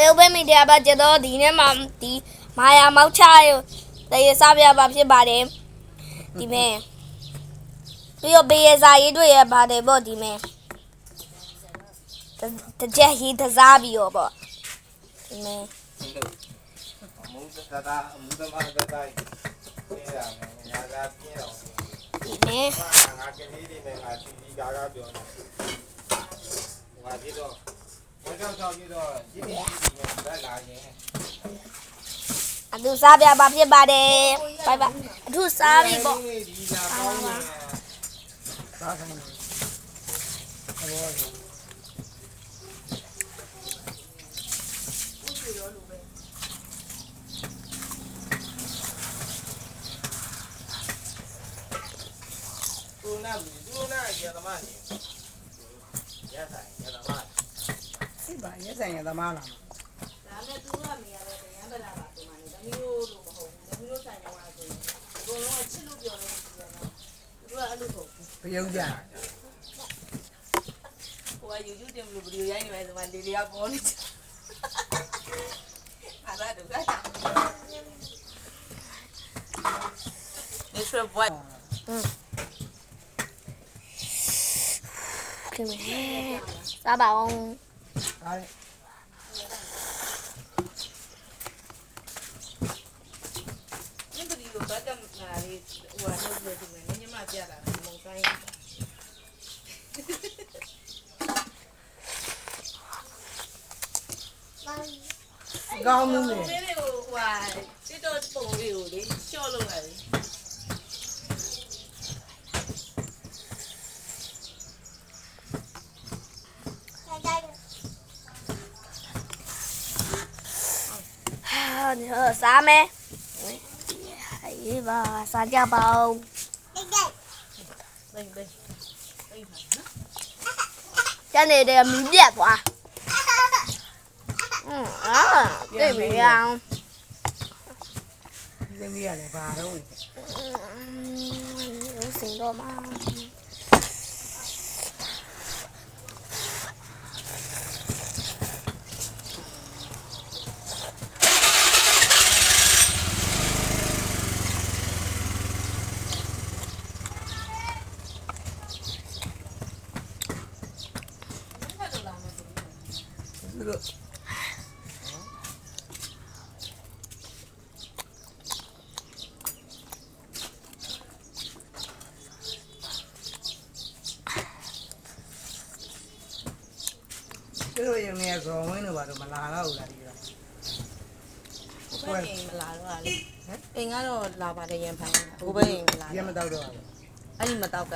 ရုပ်ပဲမိတယ်ပါကျတော့ဒီနေ့မှဒီမာယာမောက်ချရတဲ့စားပြပါဖြစ်ပါတယ်ဒီမဲ့ပြီးတော့ဘေးရစာရေးတွေ့ရပါတယ်ပေါ့ဒီမဲ့တကြက်ရေးတစားပြီးတော့ပေါ့ဒီမဲ့အမှုသမားသမားပြရမယ်ညာသာပြင်းအောင်ဒီမဲ့ငါကလေးတွေနဲ့ငါတီတီကားပြောနေငါဒီတော့ဘာကြောင့်ဒီတော့ဒီနေ့ဒီလာရင်အထူးစားပြပါဖြစ်ပါတယ်ဘိုင်ဘအထူးစားပြီပေါ့ဒီလာပေါင်းနေစားခိုင်းတယ်သူနာရသမားနေရဆိုင်ရသမားဒီပါရဆိုင်ရသမားလားဒါနဲ့သူကမေရတယ်ဗျာဗလာပါသူမနဲ့သမီးတို့လို့မဟုတ်ဘူးသမီးတို့ဆိုင်တော့ဆိုရင်အကုန်လုံးချစ်လို့ပြောလို့ရှိတယ်နော်သူကအဲ့လိုပေါ့ဘယုံကြဟိုက YouTube တင်လို့ဗီဒီယိုရိုက်နေမယ်ဆိုမှလေလေးကပေါ်နေတယ်အားလာတော့ကနေဆွဲဘွားဒီမဲ့စားပါအောင်ဒါလေ你不是有把这哪里我弄出来的吗？你妈家的，蒙山。ကောင်းမှုလေ这里有哇，这都朋友的，笑了来。你喝啥没？哎吧，啥家包？家里的米面吧？对没呀？ဒီမီးရတယ်ဘာတော့有醒到吗？သူတို့ရုံနဲ့ဇော်ဝင်းတို့ဘာလို့မလာတော့ဘူးလားဒီတော့ဘယ်အိမ်မလာတော့လဲဟမ်အိမ်ကတော့လာပါတယ်ရန်ဖိုင်ဘိုးဘအိမ်မလာရမတော့တော့ဘူးအဲ့ဒီမတော့က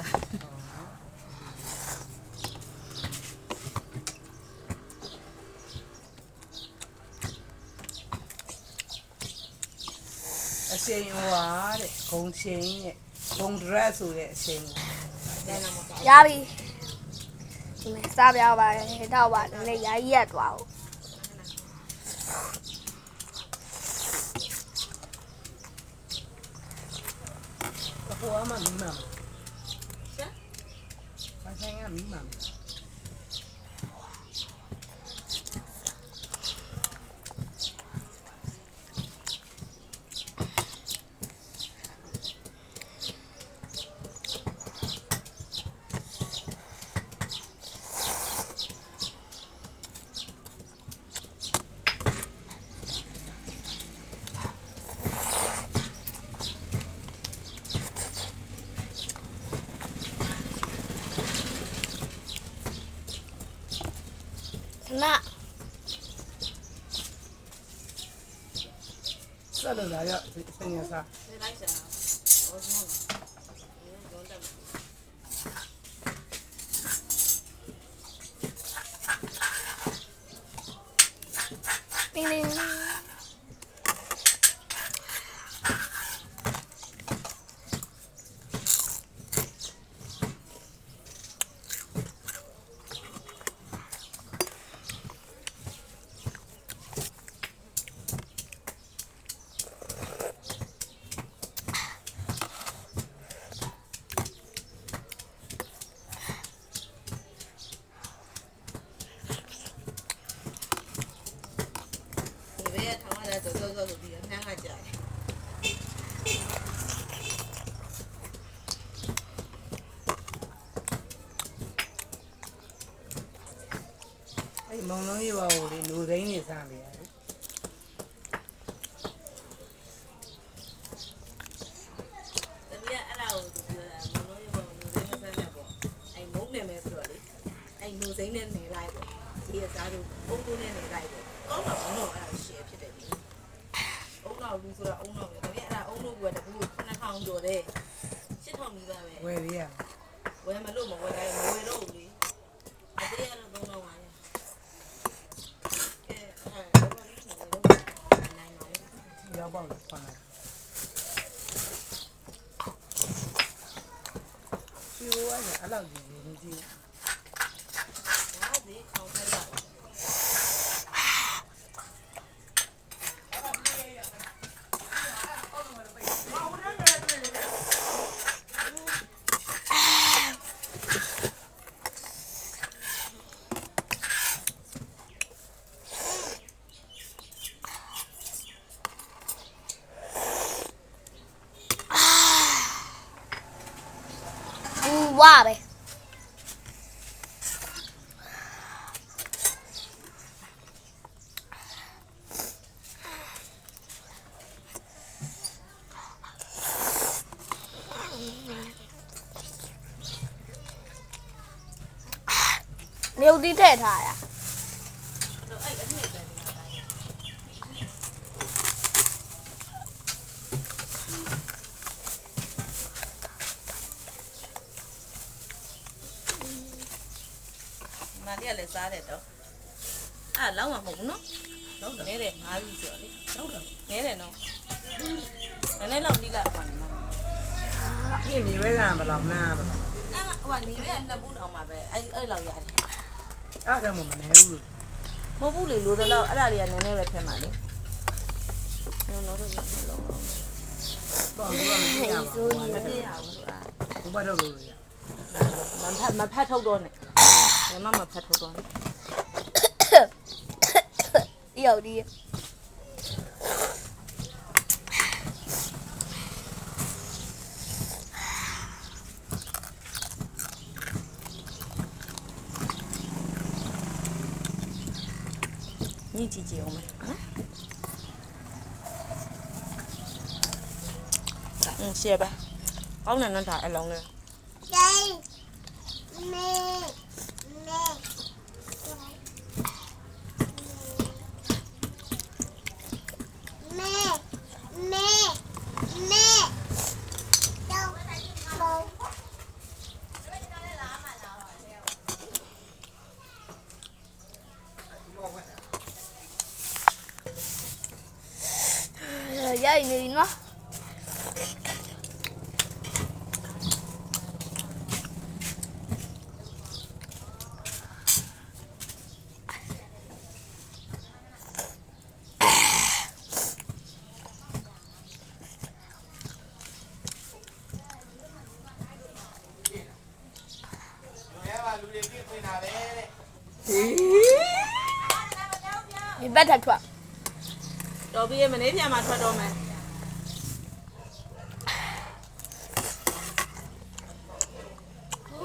အချိန်ဟွာတဲ့ဂုံချိန်ရဲ့ဂုံဒရက်ဆိုတဲ့အချိန်ရပြီဒီမဲ့စားပြပါတယ်တော့ပါလည်းရိုက်ရက်သွားအောင်ဟိုအမမီးမမဆက်ဘာဆိုင်ကမီးမမ那ဆက်လို့လာရဆင်းရစား လိုက်စားဟောဆုံးရောတယ်叮铃。အဲ့ဒါတော့ဆိုပြီးနှမ်းကကြာတယ် အဲ့မုံလုံးကြီးပါကိုလေလူသိန်းနေစားနေရတယ် တမီးအဲ့ဒါကိုပြောတာမလို့ရောလူစိမ်းမဆန်းနဲ့ပေါ့အဲ့မုန်းနေမယ်ဆိုတော့လေအဲ့လူစိမ်းနဲ့နေလိုက်ပေါ့ဒီအစားတို့ပုံပုံနဲ့နေလိုက်ပေါ့ကောင်းတော့ဘုံတော့အဲ့ဒါရှယ်ဖြစ်တယ်ဒီအုံနောက်လူဆိုတာအုံနောက်ပဲတမီးအဲ့ဒါအုံနောက်ကတကူ9000ကျော်တယ်8000နီးပါပဲ ဝယ်ရရ ဝယ်မလို့မဝယ်တိုင်းမဝယ်တော့ဘူးလေအသေးရတော့3000ပါရဲ့အဲအဲ့ဒါတော့လေးနေတော့နိုင်ပါလေ ရောက်ပေါ့လို့ဖမ်းလိုက်ဒီဝါရအဲ့လောက်ကြီးနေကြည့် ဒါဒီခေါင်းထက်လာ ဘူးဝပဲမြုပ်တိထည့်ထားရ မလေးကလည်းစားတယ်တော့အဲ့လောက်မှမဟုတ်ဘူးနော်တော့နေတယ်ငါးပြီဆိုတော့လေတော့နေတယ်နော်နည်းနည်းလောက်ပြီးလာပါနော် ဒီနေဝဲကဘယ်လောက်နားဘယ်လောက် အဲ့ဟိုကနေရနှစ်ဘူးတောင်မှပဲအဲ့လောက်ရတယ် အဲ့ဒါမှမနေဘူးလို့ မဟုတ်ဘူးလေလိုတော့လောက်အဲ့ဒါတွေကနည်းနည်းပဲဖက်မှာလေနော်တော့လုံးလုံး တော့ဘူးကမနေရပါဘူး မပြရဘူးဆိုတာ ဘုဘတော့လို့ရ မဖတ်ထုတ်တော့နဲ့မမဖတ်ထုတ်တော့နဲ့ ရုပ်ဒီ ညစ်ကြည့်ကြည့်အောင်မယ်နော်ရှယ်ပါကောင်းတယ်နော်ဒါအလုံးလေး ရိုက်နေနော် လူတွေပြည့်ခွင့်တာပဲတဲ့ ဒီဘက်ထက်ထွက် တော်ပြီးမနေ့ပြန်မှထွက်တော့မယ်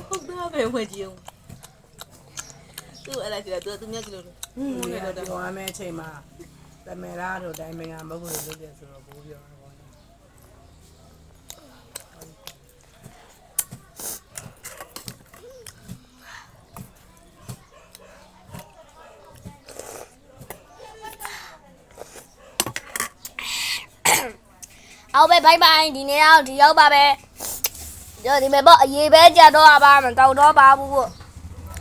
ဟုတ်တာပဲဝကြည့်အောင်သူအဲ့ဒါကြည့်တော့သူမြတ်ကြည့်လို့ ဒီကတော့အမဲအချိန်မှာတမေရာတို့တိုင်းမင်္ဂမဟုတ်လို့လုပ်တယ်ဆိုတော့ဘူးပြောတော့ အောင်ပဲဘိုင်ဘိုင်ဒီနေ့အောင်ဒီရောက်ပါပဲဒီမဲ့ပေါ့အရေးပဲကြတော့ပါမတောက်တော့ပါဘူးပေါ့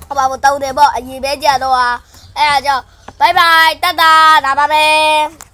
ဟောပါဘူးတောက်တယ်ပေါ့အရေးပဲကြတော့အဲ့ဒါကြောင့်ဘိုင်ဘိုင်တတ်တာဒါပါပဲ